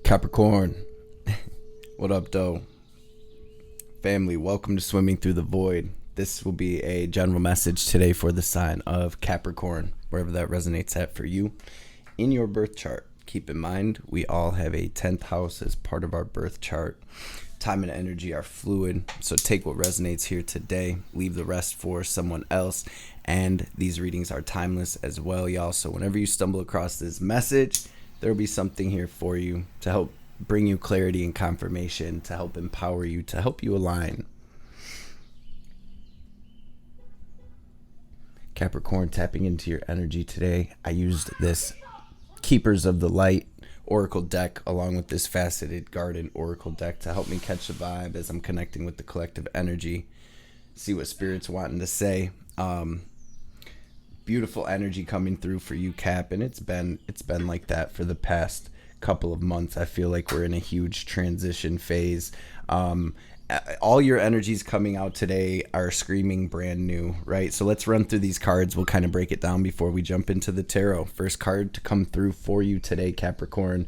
Capricorn, what up, though? Family, welcome to Swimming Through the Void. This will be a general message today for the sign of Capricorn, wherever that resonates at for you in your birth chart. Keep in mind, we all have a 10th house as part of our birth chart. Time and energy are fluid, so take what resonates here today, leave the rest for someone else, and these readings are timeless as well, y'all. So whenever you stumble across this message, there will be something here for you to help bring you clarity and confirmation, to help empower you, to help you align. Capricorn, tapping into your energy today. I used this Keepers of the Light Oracle deck along with this Faceted Garden Oracle deck to help me catch the vibe as I'm connecting with the collective energy, see what Spirit's wanting to say. Beautiful energy coming through for you, Cap, and it's been like that for the past couple of months. I feel like we're in a huge transition phase. All your energies coming out today are screaming brand new, right? So let's run through these cards. We'll kind of break it down before we jump into the tarot. First card to come through for you today, Capricorn,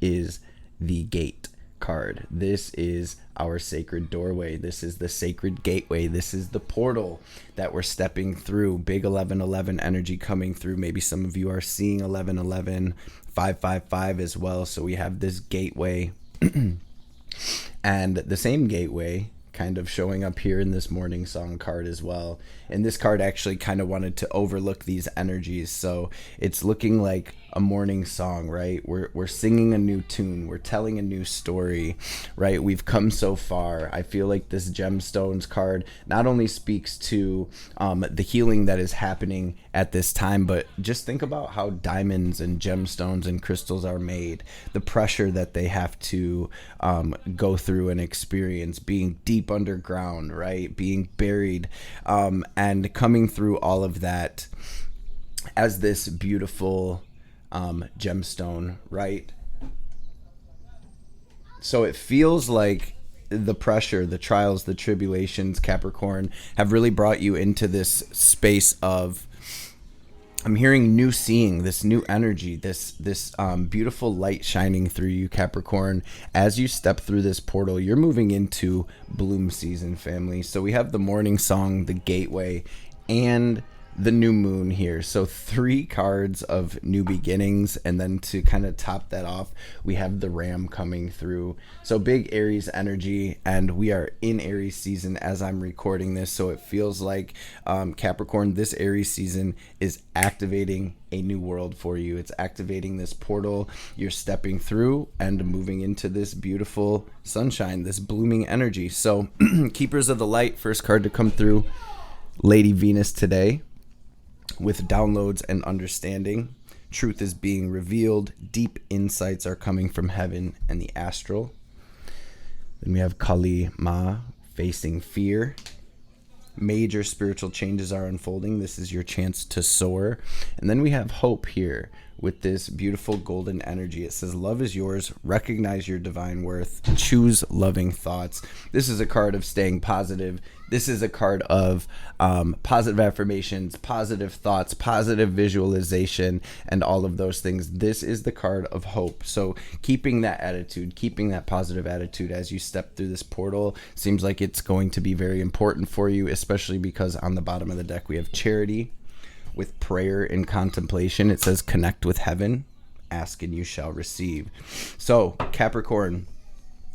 is the Gate card. This is our sacred doorway. This is the sacred gateway. This is the portal that we're stepping through. Big 1111 energy coming through. Maybe some of you are seeing 1111, 555 as well. So we have this gateway and the same gateway kind of showing up here in this morning song card as well. And this card actually kind of wanted to overlook these energies. So it's looking like a morning song, right? We're singing a new tune. We're telling a new story, right? We've come so far. I feel like this Gemstones card not only speaks to the healing that is happening at this time, but just think about how diamonds and gemstones and crystals are made, the pressure that they have to go through and experience, being deep underground, right? Being buried, and coming through all of that as this beautiful gemstone, right? So it feels like the pressure, the trials, the tribulations, Capricorn, have really brought you into this space of, I'm hearing new seeing, this new energy, this beautiful light shining through you, Capricorn. As you step through this portal, you're moving into bloom season, family. So we have the morning song, the gateway, and the new moon here. So 3 cards of new beginnings, and then to kind of top that off, we have the ram coming through. So big Aries energy, and we are in Aries season as I'm recording this. So it feels like Capricorn, this Aries season is activating a new world for you. It's activating this portal you're stepping through and moving into this beautiful sunshine, this blooming energy. So Keepers of the Light, first card to come through, Lady Venus today, with downloads and understanding. Truth is being revealed. Deep insights are coming from heaven and the astral. Then we have Kali Ma, facing fear. Major spiritual changes are unfolding. This is your chance to soar. And then we have hope here with this beautiful golden energy. It says, love is yours. Recognize your divine worth. Choose loving thoughts. This is a card of staying positive. This is a card of positive affirmations, positive thoughts, positive visualization, and all of those things. This is the card of hope. So keeping that attitude, keeping that positive attitude as you step through this portal seems like it's going to be very important for you, especially because on the bottom of the deck we have charity with prayer and contemplation. It says connect with heaven, ask and you shall receive. So Capricorn,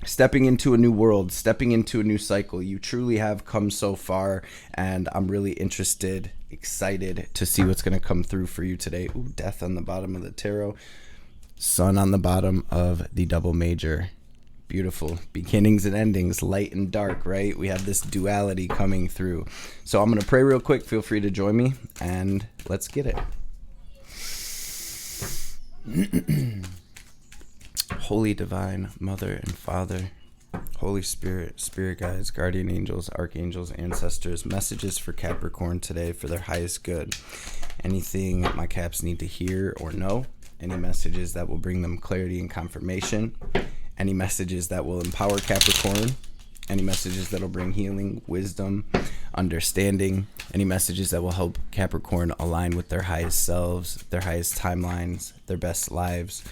stepping into a new world, stepping into a new cycle. You truly have come so far, and I'm really interested, excited to see what's going to come through for you today. Ooh, death on the bottom of the tarot, sun on the bottom of the double major. Beautiful beginnings and endings, light and dark, right? We have this duality coming through. So I'm going to pray real quick. Feel free to join me, and let's get it. Holy Divine Mother and Father, Holy Spirit, Spirit Guides, Guardian Angels, Archangels, Ancestors, messages for Capricorn today for their highest good. Anything my Caps need to hear or know, any messages that will bring them clarity and confirmation, any messages that will empower Capricorn, any messages that will bring healing, wisdom, understanding, any messages that will help Capricorn align with their highest selves, their highest timelines, their best lives.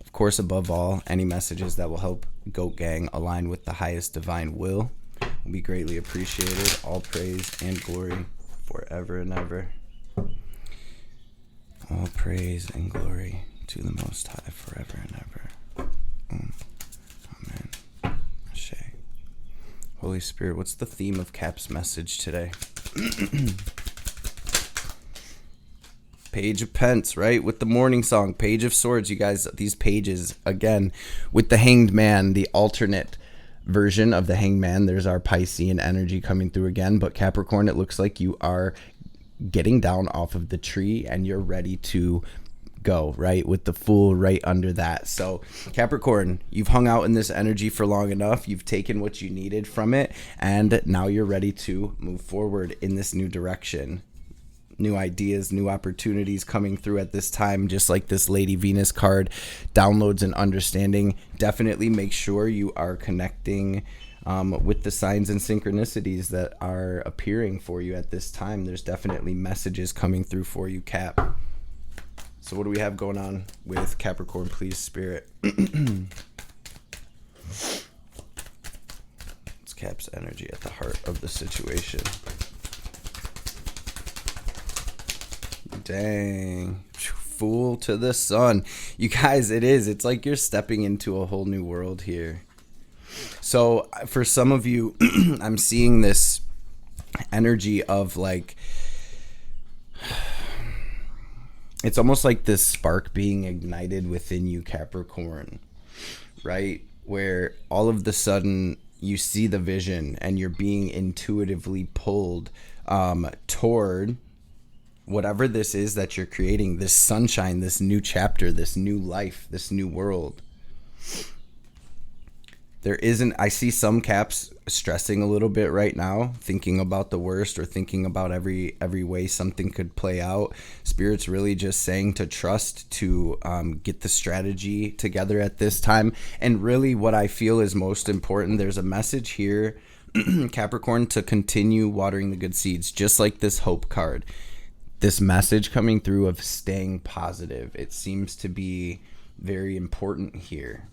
Of course, above all, any messages that will help Goat Gang align with the highest divine will be greatly appreciated. All praise and glory forever and ever. All praise and glory to the Most High forever and ever. Amen. Ashe. Holy Spirit, what's the theme of Cap's message today? Page of Pence, right? With the morning song, Page of Swords. You guys, these pages, again, with the Hanged Man, the alternate version of the Hanged Man. There's our Piscean energy coming through again. But Capricorn, it looks like you are getting down off of the tree and you're ready to go, right? With the Fool right under that. So Capricorn, you've hung out in this energy for long enough. You've taken what you needed from it. And now you're ready to move forward in this new direction. New ideas, new opportunities coming through at this time, just like this Lady Venus card, downloads and understanding. Definitely make sure you are connecting with the signs and synchronicities that are appearing for you at this time. There's definitely messages coming through for you, Cap. So what do we have going on with Capricorn, please, Spirit? It's Cap's energy at the heart of the situation. Dang. Fool to the sun. You guys, it's like you're stepping into a whole new world here. So for some of you, I'm seeing this energy of like, it's almost like this spark being ignited within you, Capricorn, right? Where all of the sudden you see the vision and you're being intuitively pulled toward whatever this is that you're creating, this sunshine, this new chapter, this new life, this new world. I see some Caps stressing a little bit right now, thinking about the worst or thinking about every way something could play out. Spirit's really just saying to trust, to get the strategy together at this time. And really what I feel is most important, there's a message here, Capricorn, to continue watering the good seeds, just like this hope card. This message coming through of staying positive. It seems to be very important here,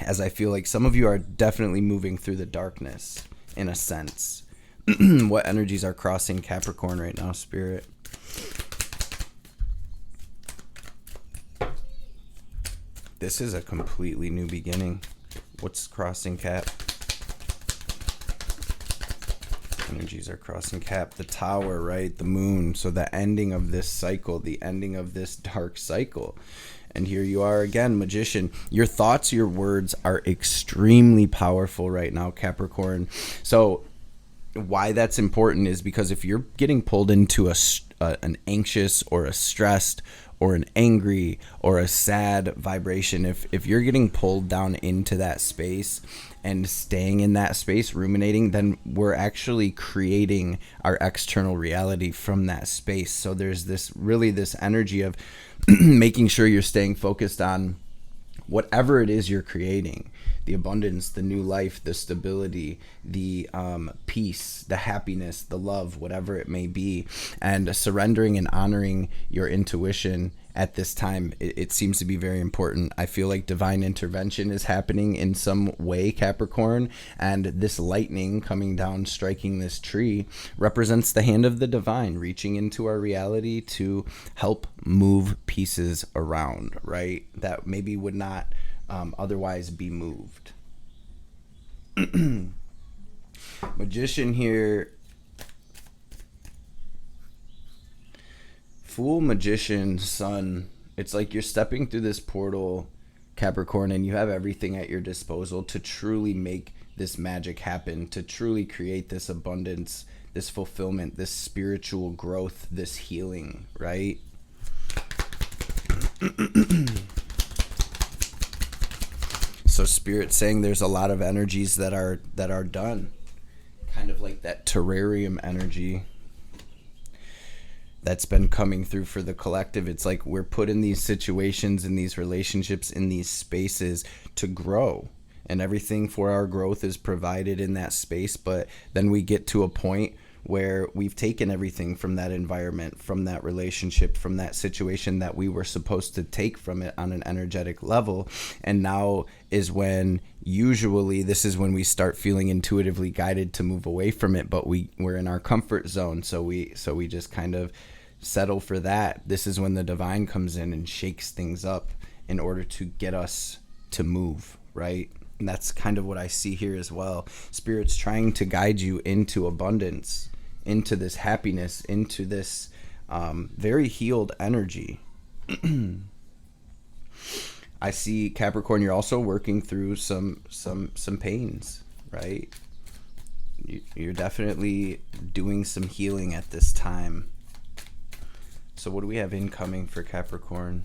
as I feel like some of you are definitely moving through the darkness in a sense. What energies are crossing Capricorn right now, Spirit? This is a completely new beginning. What's crossing Cap? Energies are crossing Cap. The Tower, right? The Moon. So the ending of this cycle, the ending of this dark cycle. And here you are again, Magician. Your thoughts, your words are extremely powerful right now, Capricorn. So why that's important is because if you're getting pulled into an anxious or a stressed or an angry or a sad vibration, if you're getting pulled down into that space and staying in that space, ruminating, then we're actually creating our external reality from that space. So there's this energy of making sure you're staying focused on whatever it is you're creating, the abundance, the new life, the stability, the peace, the happiness, the love, whatever it may be, and surrendering and honoring your intuition at this time. It seems to be very important. I feel like divine intervention is happening in some way, Capricorn, and this lightning coming down, striking this tree, represents the hand of the divine reaching into our reality to help move pieces around, right? That maybe would not otherwise be moved. Magician here. Fool, Magician, Sun. It's like you're stepping through this portal, Capricorn, and you have everything at your disposal to truly make this magic happen, to truly create this abundance, this fulfillment, this spiritual growth, this healing, right? So Spirit's saying there's a lot of energies that are done, kind of like that terrarium energy that's been coming through for the collective. It's like we're put in these situations, in these relationships, in these spaces to grow, and everything for our growth is provided in that space. But then we get to a point where we've taken everything from that environment, from that relationship, from that situation that we were supposed to take from it on an energetic level. And now is when, usually this is when we start feeling intuitively guided to move away from it, but we're in our comfort zone. So we just kind of settle for that. This is when the divine comes in and shakes things up in order to get us to move, right? And that's kind of what I see here as well. Spirit's trying to guide you into abundance, into this happiness, into this very healed energy. I see, Capricorn, you're also working through some pains, right? You're definitely doing some healing at this time. So what do we have incoming for Capricorn?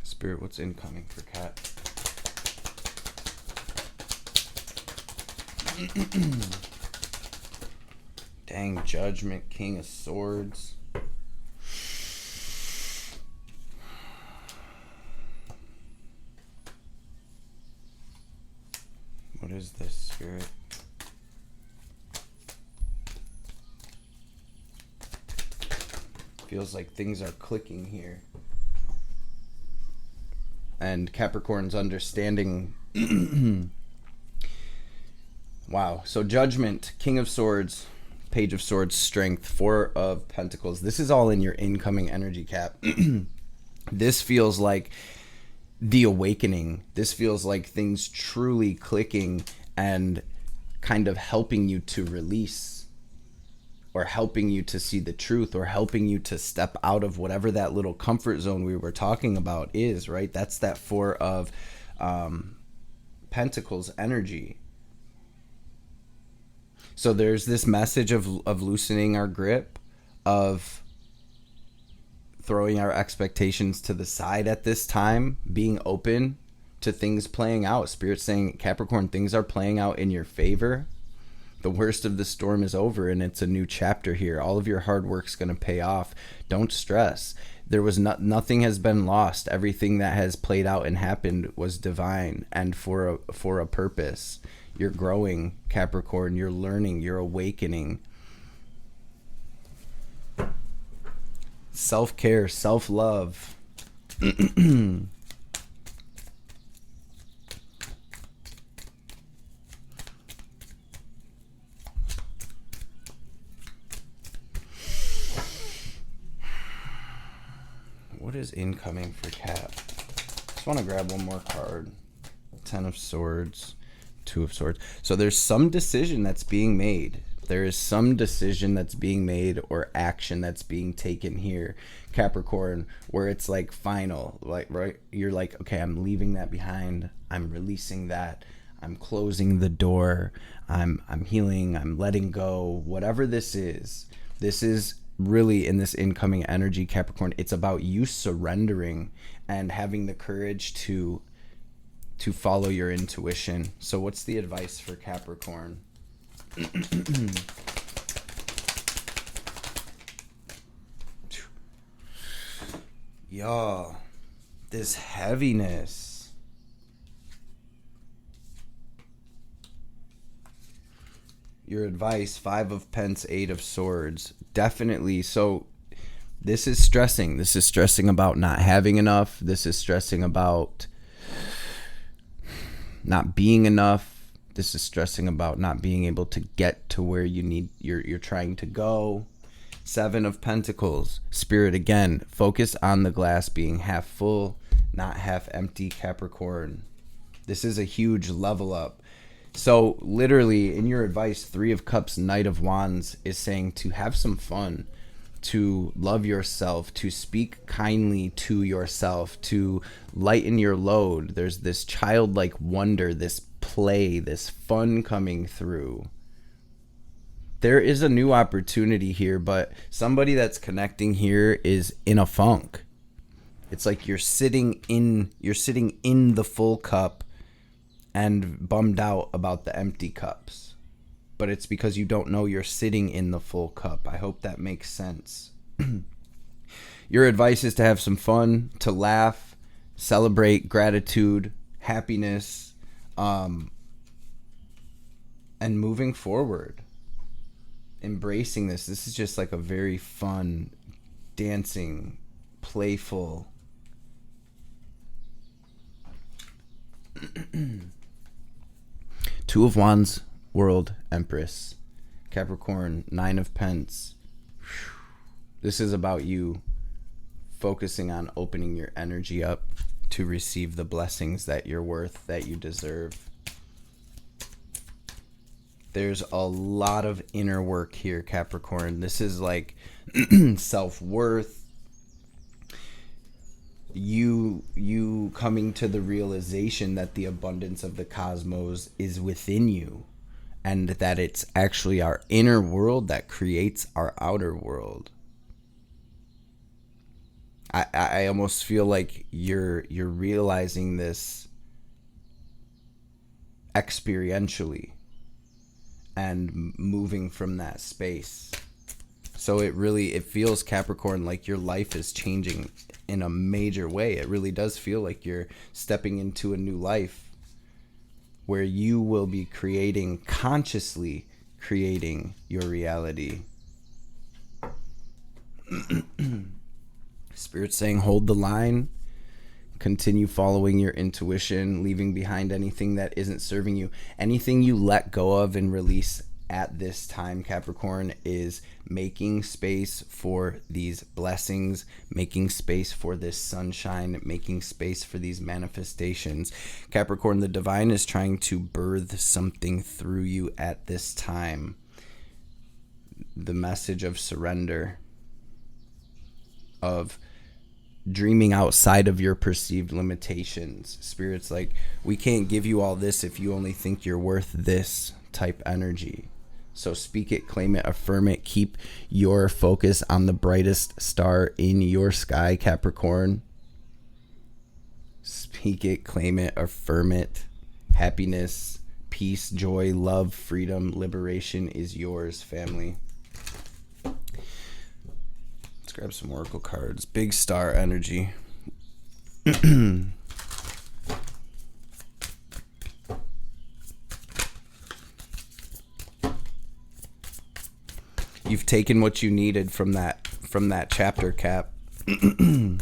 Spirit, what's incoming for Cap? Dang, Judgment, King of Swords. What is this, Spirit? Feels like things are clicking here. And Capricorn's understanding. Wow. So Judgment, King of Swords, Page of Swords, Strength, Four of Pentacles. This is all in your incoming energy, Cap. This feels like the awakening. This feels like things truly clicking and kind of helping you to release, or helping you to see the truth, or helping you to step out of whatever that little comfort zone we were talking about is, right? That's that Four of Pentacles energy. So there's this message of loosening our grip, of throwing our expectations to the side at this time, being open to things playing out. Spirit's saying, Capricorn, things are playing out in your favor. The worst of the storm is over, and it's a new chapter here. All of your hard work's going to pay off. Don't stress. There was nothing has been lost. Everything that has played out and happened was divine and for a purpose. You're growing, Capricorn. You're learning. You're awakening. Self-care, self-love. What is incoming for Cap? Just want to grab one more card. Ten of Swords, Two of Swords. So there's some decision that's being made. There is some decision that's being made, or action that's being taken here, Capricorn, where it's like final, like, right? You're like, okay, I'm leaving that behind. I'm releasing that. I'm closing the door. I'm healing. I'm letting go. Whatever this is really, in this incoming energy, Capricorn, it's about you surrendering and having the courage to follow your intuition. So what's the advice for Capricorn? Y'all, this heaviness. Your advice, Five of Pence, Eight of Swords. Definitely. So this is stressing. This is stressing about not having enough. This is stressing about not being enough. This is stressing about not being able to get to where you're trying to go. Seven of Pentacles. Spirit, again, focus on the glass being half full, not half empty, Capricorn. This is a huge level up. So literally, in your advice, Three of Cups, Knight of Wands is saying to have some fun, to love yourself, to speak kindly to yourself, to lighten your load. There's this childlike wonder, this play, this fun coming through. There is a new opportunity here, but somebody that's connecting here is in a funk. It's like you're sitting in the full cup and bummed out about the empty cups. But it's because you don't know you're sitting in the full cup. I hope that makes sense. Your advice is to have some fun, to laugh, celebrate gratitude, happiness, and and moving forward, embracing this. This is just like a very fun, dancing, playful Two of Wands, World Empress, Capricorn, Nine of Pence. This is about you focusing on opening your energy up to receive the blessings that you're worth, that you deserve. There's a lot of inner work here, Capricorn. This is like self-worth. You coming to the realization that the abundance of the cosmos is within you, and that it's actually our inner world that creates our outer world. I almost feel like you're realizing this experientially and moving from that space. So it feels, Capricorn, like your life is changing in a major way. It really does feel like you're stepping into a new life where you will be consciously creating your reality. Spirit's saying, hold the line, continue following your intuition, leaving behind anything that isn't serving you. Anything you let go of and release at this time, Capricorn, is making space for these blessings, making space for this sunshine, making space for these manifestations. Capricorn, the divine is trying to birth something through you at this time. The message of surrender, of dreaming outside of your perceived limitations. Spirit's like, we can't give you all this if you only think you're worth this type energy. So speak it, claim it, affirm it. Keep your focus on the brightest star in your sky, Capricorn. Speak it, claim it, affirm it. Happiness, peace, joy, love, freedom, liberation is yours, family. Let's grab some oracle cards. Big star energy. You've taken what you needed from that chapter, Cap. You've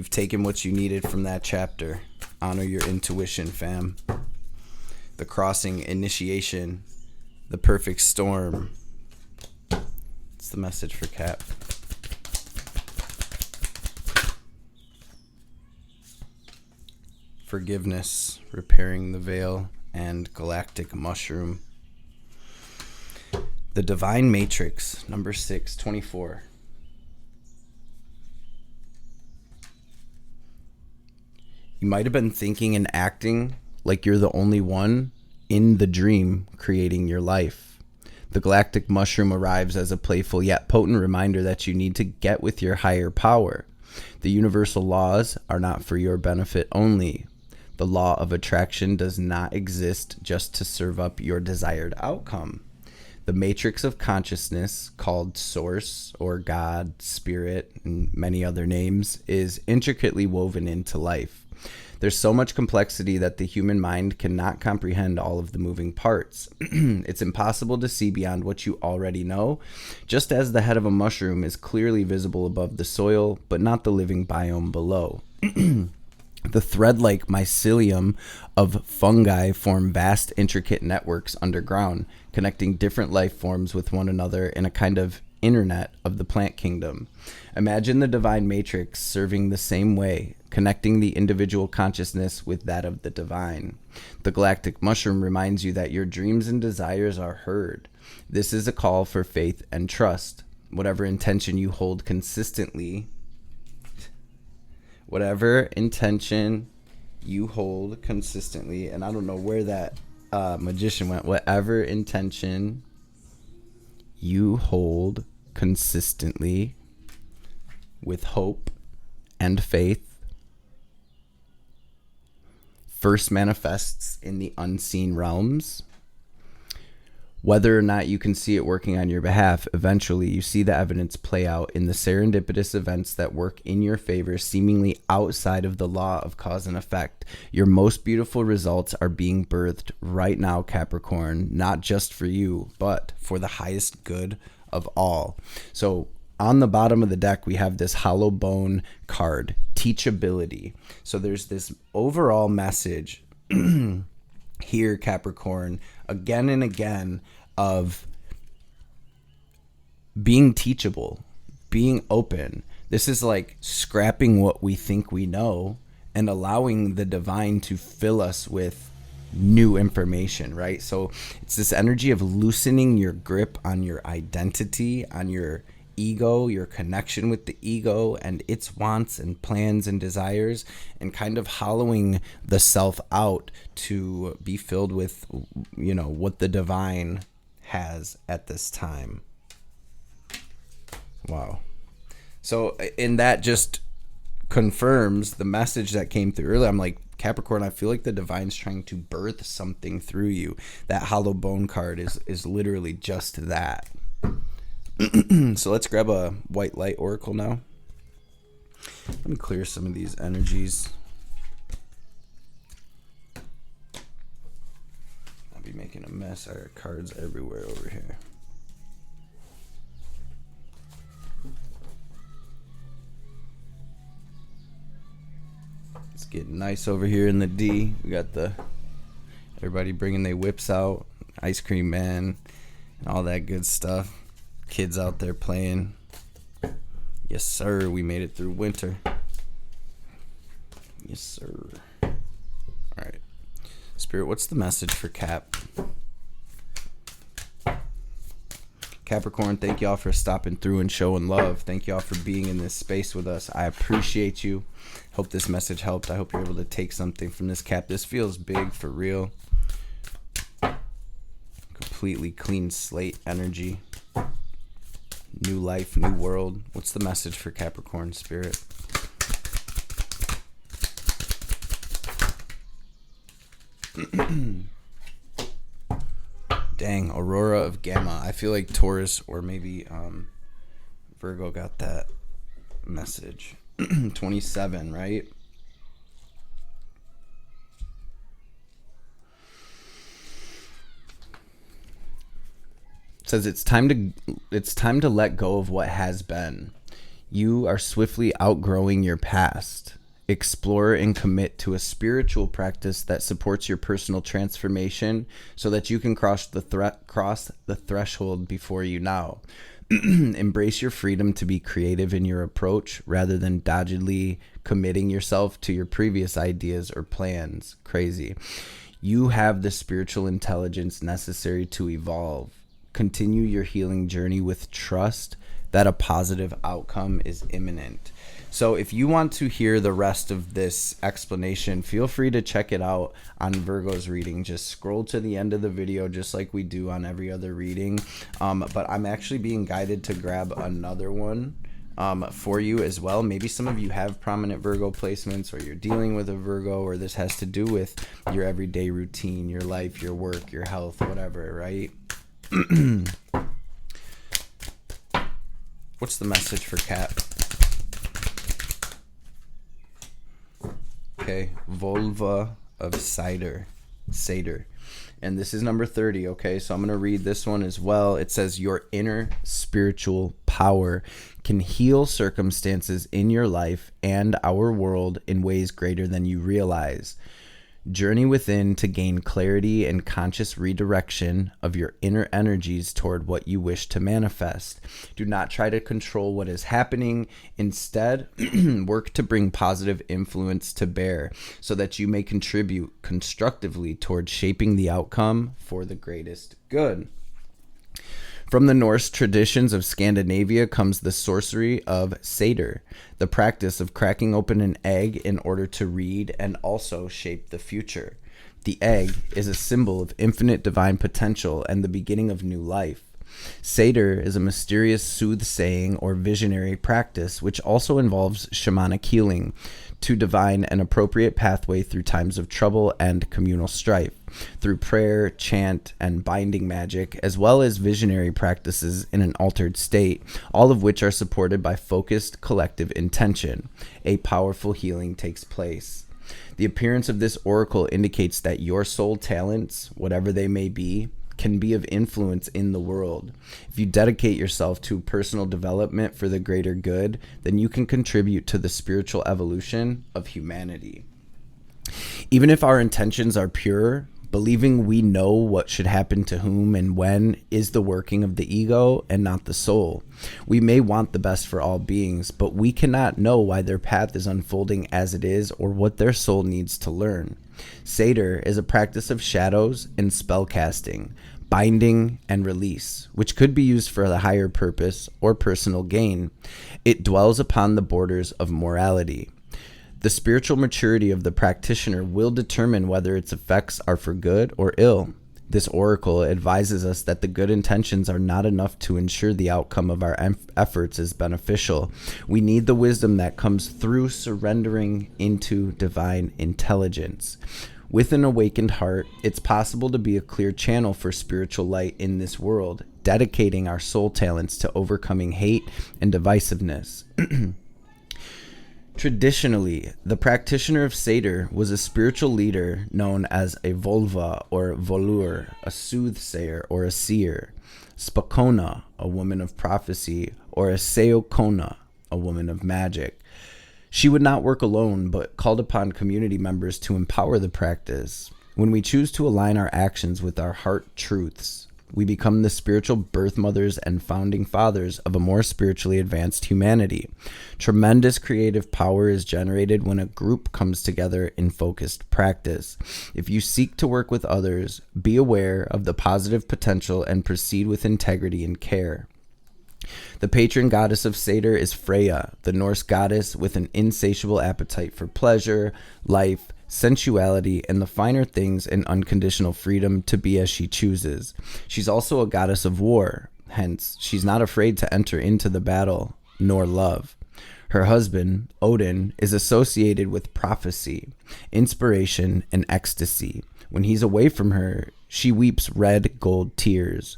taken what you needed from that chapter. Honor your intuition, fam. The crossing, initiation, the perfect storm. It's the message for Cap. Forgiveness, repairing the veil, and galactic mushroom. The Divine Matrix, number 624. You might have been thinking and acting like you're the only one in the dream creating your life. The galactic mushroom arrives as a playful yet potent reminder that you need to get with your higher power. The universal laws are not for your benefit only. The law of attraction does not exist just to serve up your desired outcome. The matrix of consciousness, called Source or God, Spirit, and many other names, is intricately woven into life. There's so much complexity that the human mind cannot comprehend all of the moving parts. It's impossible to see beyond what you already know, just as the head of a mushroom is clearly visible above the soil, but not the living biome below. The thread-like mycelium of fungi form vast, intricate networks underground, connecting different life forms with one another in a kind of internet of the plant kingdom. Imagine the divine matrix serving the same way, connecting the individual consciousness with that of the divine. The galactic mushroom reminds you that your dreams and desires are heard. This is a call for faith and trust. Whatever intention you hold consistently, and I don't know where that magician went. Whatever intention you hold consistently with hope and faith first manifests in the unseen realms. Whether or not you can see it working on your behalf, eventually you see the evidence play out in the serendipitous events that work in your favor, seemingly outside of the law of cause and effect. Your most beautiful results are being birthed right now, Capricorn, not just for you, but for the highest good of all. So on the bottom of the deck, we have this hollow bone card, teachability. So there's this overall message here, Capricorn, again and again, of being teachable, being open. This is like scrapping what we think we know and allowing the divine to fill us with new information, right? So it's this energy of loosening your grip on your identity, on your ego, your connection with the ego and its wants and plans and desires, and kind of hollowing the self out to be filled with, you know, what the divine has at this time. Wow. So, and that just confirms the message that came through earlier. I'm like, Capricorn, I feel like the divine's trying to birth something through you. That hollow bone card is literally just that. So let's grab a white light oracle now. Let me clear some of these energies. I'll be making a mess. There are cards everywhere over here. It's getting nice over here in the D. We got everybody bringing their whips out, ice cream man, and all that good stuff. Kids out there playing. Yes, sir. We made it through winter. Yes, sir. All right. Spirit, what's the message for Cap? Capricorn, thank y'all for stopping through and showing love. Thank y'all for being in this space with us. I appreciate you. Hope this message helped. I hope you're able to take something from this, Cap. This feels big for real. Completely clean slate energy. New life, new world. What's the message for Capricorn, Spirit? Dang, Aurora of Gamma. I feel like Taurus or maybe Virgo got that message. 27, right? It says it's time to let go of what has been. You are swiftly outgrowing your past. Explore and commit to a spiritual practice that supports your personal transformation so that you can cross the threshold before you now. Embrace your freedom to be creative in your approach rather than doggedly committing yourself to your previous ideas or plans. Crazy. You have the spiritual intelligence necessary to evolve. Continue your healing journey with trust that a positive outcome is imminent. So if you want to hear the rest of this explanation, feel free to check it out on Virgo's reading. Just scroll to the end of the video, just like we do on every other reading. But I'm actually being guided to grab another one for you as well. Maybe some of you have prominent Virgo placements, or you're dealing with a Virgo, or this has to do with your everyday routine, your life, your work, your health, whatever, right? What's the message for Cap? Okay, Volva of Satyr. And this is number 30, okay? So I'm going to read this one as well. It says, your inner spiritual power can heal circumstances in your life and our world in ways greater than you realize. Journey within to gain clarity and conscious redirection of your inner energies toward what you wish to manifest. Do not try to control what is happening. Instead, work to bring positive influence to bear so that you may contribute constructively toward shaping the outcome for the greatest good. From the Norse traditions of Scandinavia comes the sorcery of Satyr, the practice of cracking open an egg in order to read and also shape the future. The egg is a symbol of infinite divine potential and the beginning of new life. Seder is a mysterious soothsaying or visionary practice which also involves shamanic healing to divine an appropriate pathway through times of trouble and communal strife, through prayer, chant, and binding magic, as well as visionary practices in an altered state, all of which are supported by focused collective intention. A powerful healing takes place. The appearance of this oracle indicates that your soul talents, whatever they may be, can be of influence in the world. If you dedicate yourself to personal development for the greater good, then you can contribute to the spiritual evolution of humanity. Even if our intentions are pure, believing we know what should happen to whom and when is the working of the ego and not the soul. We may want the best for all beings, but we cannot know why their path is unfolding as it is or what their soul needs to learn. Seder is a practice of shadows and spellcasting, binding and release, which could be used for a higher purpose or personal gain. It dwells upon the borders of morality. The spiritual maturity of the practitioner will determine whether its effects are for good or ill. This oracle advises us that the good intentions are not enough to ensure the outcome of our efforts is beneficial. We need the wisdom that comes through surrendering into divine intelligence. With an awakened heart, it's possible to be a clear channel for spiritual light in this world, dedicating our soul talents to overcoming hate and divisiveness. Traditionally, the practitioner of Seder was a spiritual leader known as a volva or volur, a soothsayer or a seer, spokona, a woman of prophecy, or a seokona, a woman of magic. She would not work alone, but called upon community members to empower the practice. When we choose to align our actions with our heart truths, we become the spiritual birth mothers and founding fathers of a more spiritually advanced humanity. Tremendous creative power is generated when a group comes together in focused practice. If you seek to work with others, be aware of the positive potential and proceed with integrity and care. The patron goddess of Seder is Freya, the Norse goddess with an insatiable appetite for pleasure, life, sensuality, and the finer things and unconditional freedom to be as she chooses. She's also a goddess of war, hence, she's not afraid to enter into the battle, nor love. Her husband, Odin, is associated with prophecy, inspiration, and ecstasy. When he's away from her, she weeps red gold tears.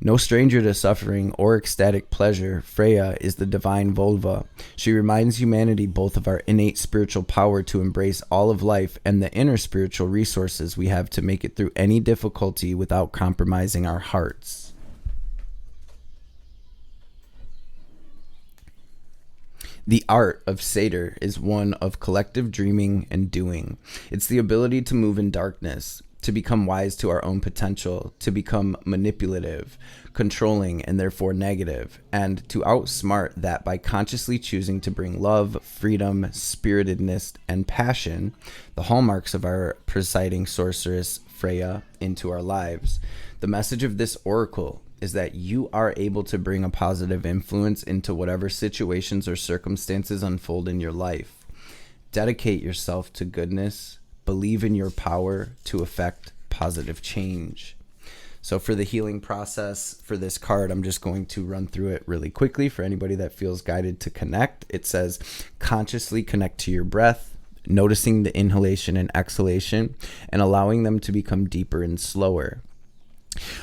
No stranger to suffering or ecstatic pleasure, Freya is the divine Volva. She reminds humanity both of our innate spiritual power to embrace all of life and the inner spiritual resources we have to make it through any difficulty without compromising our hearts. The art of Seder is one of collective dreaming and doing. It's the ability to move in darkness, to become wise to our own potential, to become manipulative, controlling, and therefore negative, and to outsmart that by consciously choosing to bring love, freedom, spiritedness, and passion, the hallmarks of our presiding sorceress, Freya, into our lives. The message of this oracle is that you are able to bring a positive influence into whatever situations or circumstances unfold in your life. Dedicate yourself to goodness. Believe in your power to affect positive change. So for the healing process for this card, I'm just going to run through it really quickly for anybody that feels guided to connect. It says, consciously connect to your breath, noticing the inhalation and exhalation, and allowing them to become deeper and slower.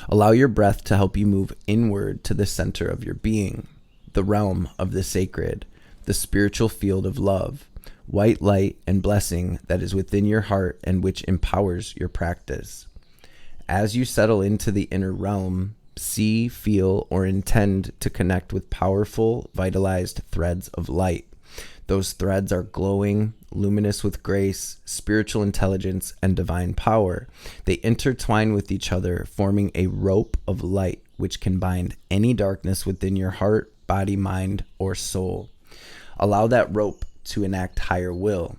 Allow your breath to help you move inward to the center of your being, the realm of the sacred, the spiritual field of love, white light and blessing that is within your heart and which empowers your practice. As you settle into the inner realm, see, feel, or intend to connect with powerful, vitalized threads of light. Those threads are glowing, luminous with grace, spiritual intelligence, and divine power. They intertwine with each other, forming a rope of light which can bind any darkness within your heart, body, mind, or soul. Allow that rope to enact higher will.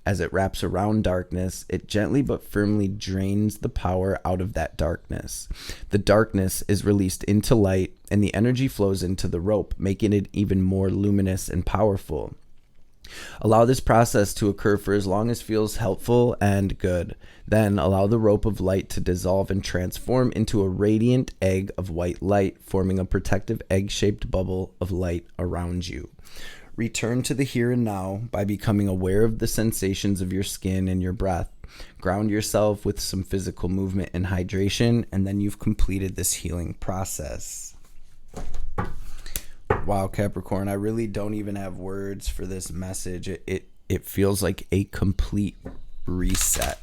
As it wraps around darkness, it gently but firmly drains the power out of that darkness. The darkness is released into light, and the energy flows into the rope, making it even more luminous and powerful. Allow this process to occur for as long as feels helpful and good. Then allow the rope of light to dissolve and transform into a radiant egg of white light, forming a protective egg-shaped bubble of light around you. Return to the here and now by becoming aware of the sensations of your skin and your breath. Ground yourself with some physical movement and hydration, and then you've completed this healing process. Wow, Capricorn, I really don't even have words for this message. It feels like a complete reset.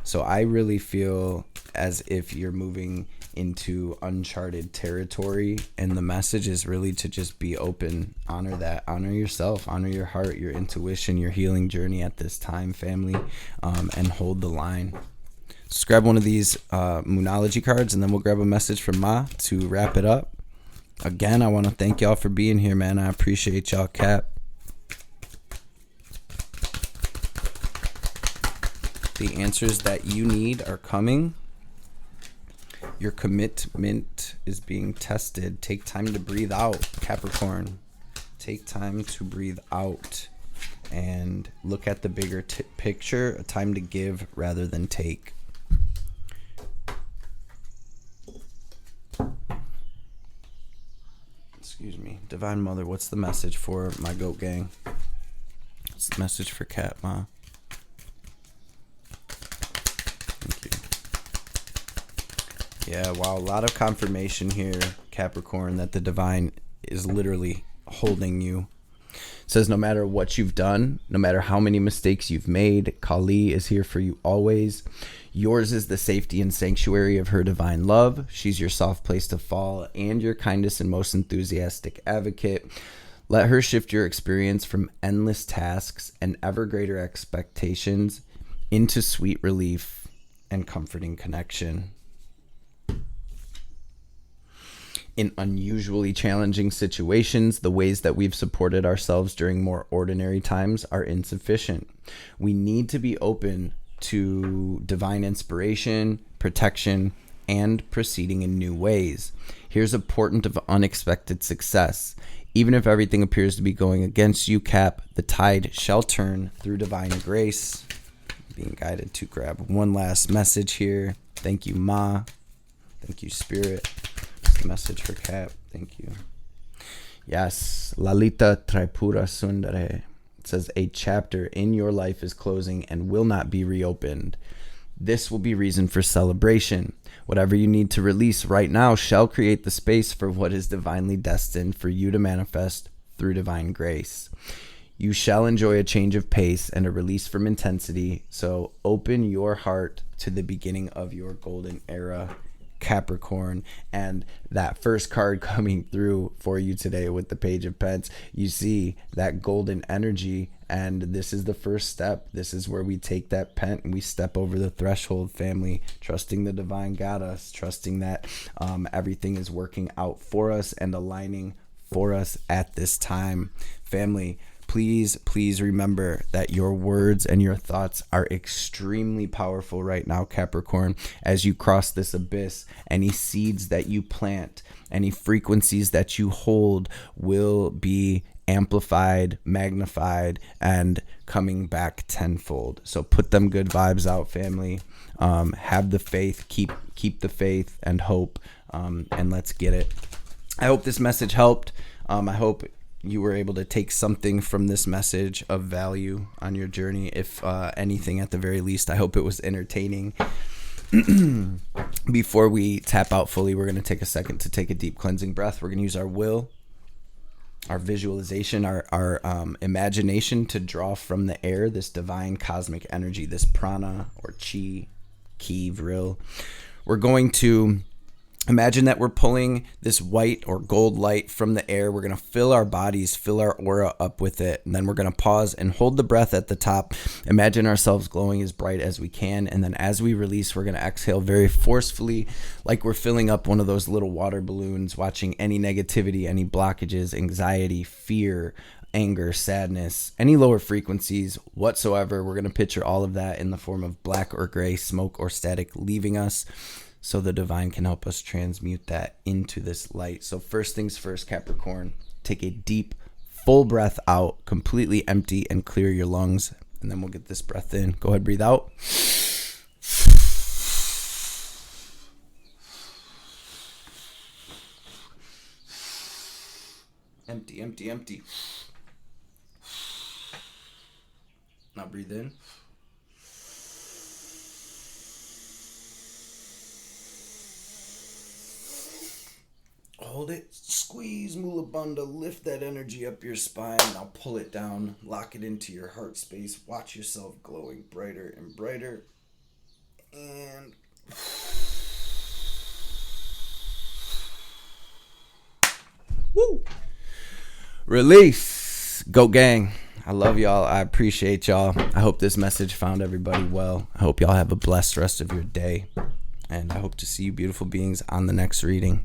So I really feel as if you're moving into uncharted territory, and the message is really to just be open, honor that, honor yourself, honor your heart, your intuition, your healing journey at this time, family, and hold the line. Let's grab one of these Moonology cards, and then we'll grab a message from Ma to wrap it up. Again, I want to thank y'all for being here, man. I appreciate y'all, Cap. The answers that you need are coming. Your commitment is being tested. Take time to breathe out, Capricorn. Take time to breathe out and look at the bigger picture. A time to give rather than take. Excuse me. Divine Mother, what's the message for my goat gang? What's the message for Cat, Ma? Thank you. Yeah, wow. A lot of confirmation here, Capricorn, that the divine is literally holding you. It says no matter what you've done, no matter how many mistakes you've made, Kali is here for you always. Yours is the safety and sanctuary of her divine love. She's your soft place to fall and your kindest and most enthusiastic advocate. Let her shift your experience from endless tasks and ever greater expectations into sweet relief and comforting connection. In unusually challenging situations, the ways that we've supported ourselves during more ordinary times are insufficient. We need to be open to divine inspiration, protection, and proceeding in new ways. Here's a portent of unexpected success. Even if everything appears to be going against you, Cap, the tide shall turn through divine grace. Being guided to grab one last message here. Thank you, Ma. Thank you, Spirit. Message for Cap. Thank you. Yes, Lalita Tripura Sundare. It says a chapter in your life is closing and will not be reopened. This will be reason for celebration. Whatever you need to release right now shall create the space for what is divinely destined for you to manifest through divine grace. You shall enjoy a change of pace and a release from intensity. So open your heart to the beginning of your golden era, Capricorn. And that first card coming through for you today with the Page of Pentacles, you see that golden energy, and this is the first step. This is where we take that pent and we step over the threshold, family, trusting the divine got us, trusting that everything is working out for us and aligning for us at this time. Family, please remember that your words and your thoughts are extremely powerful right now, Capricorn. As you cross this abyss, any seeds that you plant, any frequencies that you hold will be amplified, magnified, and coming back tenfold. So put them good vibes out, family. Have the faith, keep the faith and hope, and let's get it. I hope this message helped. I hope you were able to take something from this message of value on your journey. If anything, at the very least, I hope it was entertaining. Before we tap out fully, we're going to take a second to take a deep cleansing breath. We're going to use our will, our visualization, our imagination to draw from the air this divine cosmic energy, this prana or chi, ki, vril. We're going to imagine that we're pulling this white or gold light from the air. We're going to fill our bodies, fill our aura up with it. And then we're going to pause and hold the breath at the top. Imagine ourselves glowing as bright as we can. And then as we release, we're going to exhale very forcefully, like we're filling up one of those little water balloons, watching any negativity, any blockages, anxiety, fear, anger, sadness, any lower frequencies whatsoever. We're going to picture all of that in the form of black or gray smoke or static leaving us, so the divine can help us transmute that into this light. So first things first, Capricorn, take a deep, full breath out, completely empty and clear your lungs. And then we'll get this breath in. Go ahead, breathe out. Empty, empty, empty. Now breathe in. Hold it, squeeze Mula Bandha, lift that energy up your spine. Now pull it down, lock it into your heart space. Watch yourself glowing brighter and brighter. And woo! Release. Go gang. I love y'all. I appreciate y'all. I hope this message found everybody well. I hope y'all have a blessed rest of your day. And I hope to see you beautiful beings on the next reading.